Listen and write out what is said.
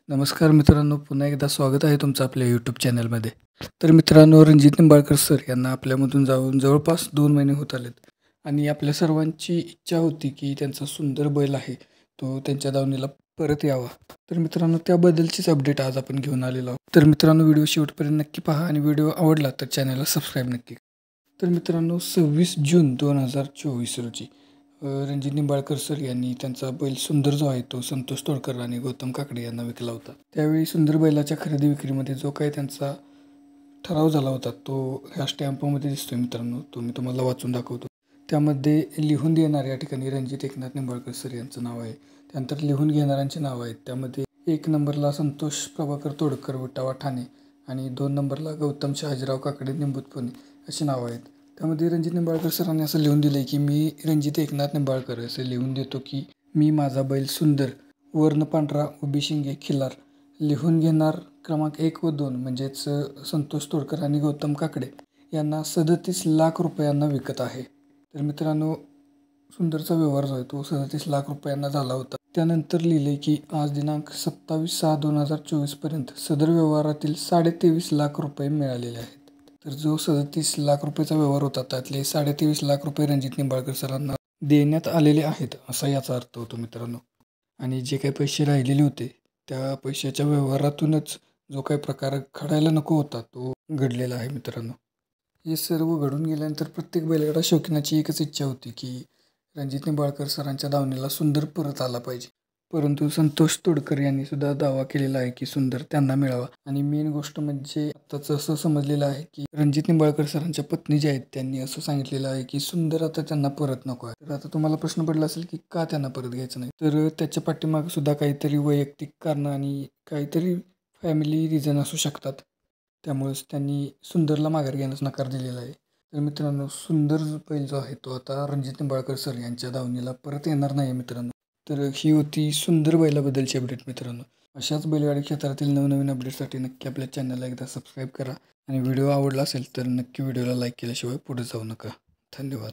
नमस्कार मित्रांनो, पुन्हा एकदा स्वागत आहे तुमचं आपल्या यूट्यूब चॅनलमध्ये. तर मित्रांनो, रणजित निंबाळकर सर यांना आपल्यामधून जाऊन जवळपास 2 महिने होत आलेत आणि आपल्या सर्वांची इच्छा होती की त्यांचा सुंदर बैल आहे तो त्यांच्या दावणीला परत यावा. तर मित्रांनो, त्याबद्दलचीच अपडेट आज आपण घेऊन आलेलो आहोत. तर मित्रांनो, व्हिडिओ शेवटपर्यंत नक्की पहा आणि व्हिडिओ आवडला तर चॅनलला सबस्क्राईब नक्की करा. तर मित्रांनो, 26 जून 2024 रोजी रणजित निंबाळकर सर यांनी त्यांचा बैल सुंदर जो आहे तो संतोष तोडकर आणि गौतम काकडे यांना विकला होता. त्यावेळी सुंदर बैलाच्या खरेदी विक्रीमध्ये जो काही त्यांचा ठराव झाला होता तो ह्या स्टॅम्पमध्ये दिसतोय मित्रांनो, तो मी तुम्हाला वाचून दाखवतो. त्यामध्ये लिहून देणार या ठिकाणी रणजित एकनाथ निंबाळकर सर यांचं नाव आहे. त्यानंतर लिहून घेणाऱ्यांची नावं आहेत. त्यामध्ये 1 नंबरला संतोष प्रभाकर तोडकर विटावा ठाणे आणि 2 नंबरला गौतम शहाजीराव काकडे निंबूत पुणे अशी नावं आहेत. त्यामध्ये रणजित निंबाळकर सरांनी असं लिहून दिलं आहे की मी रणजित एकनाथ निंबाळकर असे लिहून देतो की मी माझा बैल सुंदर वर्ण पांढरा उभी शिंगे खिलार लिहून घेणार क्रमांक 1 व 2 म्हणजेच संतोष तोडकर आणि गौतम काकडे यांना 37 लाख रुपयांना विकत आहे. तर मित्रांनो, सुंदरचा व्यवहार जो आहे तो 37 लाख रुपयांना झाला होता. त्यानंतर लिहिले की आज दिनांक 27/6/2024 पर्यंत सदर व्यवहारातील 23.5 लाख रुपये मिळालेले आहेत. तर जो 37 लाख रुपयेचा व्यवहार होता त्यातले 23.5 लाख रुपये रणजित निंबाळकर सरांना देण्यात आलेले आहेत असा याचा अर्थ होतो मित्रांनो. आणि जे काही पैसे राहिलेले होते त्या पैशाच्या व्यवहारातूनच जो काही प्रकार घडायला नको होता तो घडलेला आहे मित्रांनो. हे सर्व घडून गेल्यानंतर प्रत्येक बैलगाडा शौकीनाची एकच इच्छा होती की रणजित निंबाळकर सरांच्या दावणीला सुंदर परत आला पाहिजे. परंतु संतोष तोडकर यांनी सुद्धा दावा केलेला आहे की सुंदर त्यांना मिळावा. आणि मेन गोष्ट म्हणजे आत्ताच असं समजलेलं आहे की रणजित निंबाळकर सरांच्या पत्नी ज्या आहेत त्यांनी असं सांगितलेलं आहे की सुंदर आता त्यांना परत नको आहे. तर आता तुम्हाला प्रश्न पडला असेल की का त्यांना परत घ्यायचं नाही, तर त्याच्या पाठीमागे सुद्धा काहीतरी वैयक्तिक कारणं आणि काहीतरी फॅमिली रिझन असू शकतात. त्यामुळेच त्यांनी सुंदरला माघार घेण्यास नकार दिलेला आहे. तर मित्रांनो, सुंदर बैल जो आहे तो आता रणजित निंबाळकर सर यांच्या दावणीला परत येणार नाही मित्रांनो. तर ही होती सुंदर बैलाबद्दलची अपडेट मित्रांनो. अशाच बैलगाडी क्षेत्रातील नवनवीन अपडेटसाठी नक्की आपल्या चॅनलला एकदा सबस्क्राईब करा आणि व्हिडिओ आवडला असेल तर नक्की व्हिडिओला लाईक केल्याशिवाय पुढे जाऊ नका. धन्यवाद.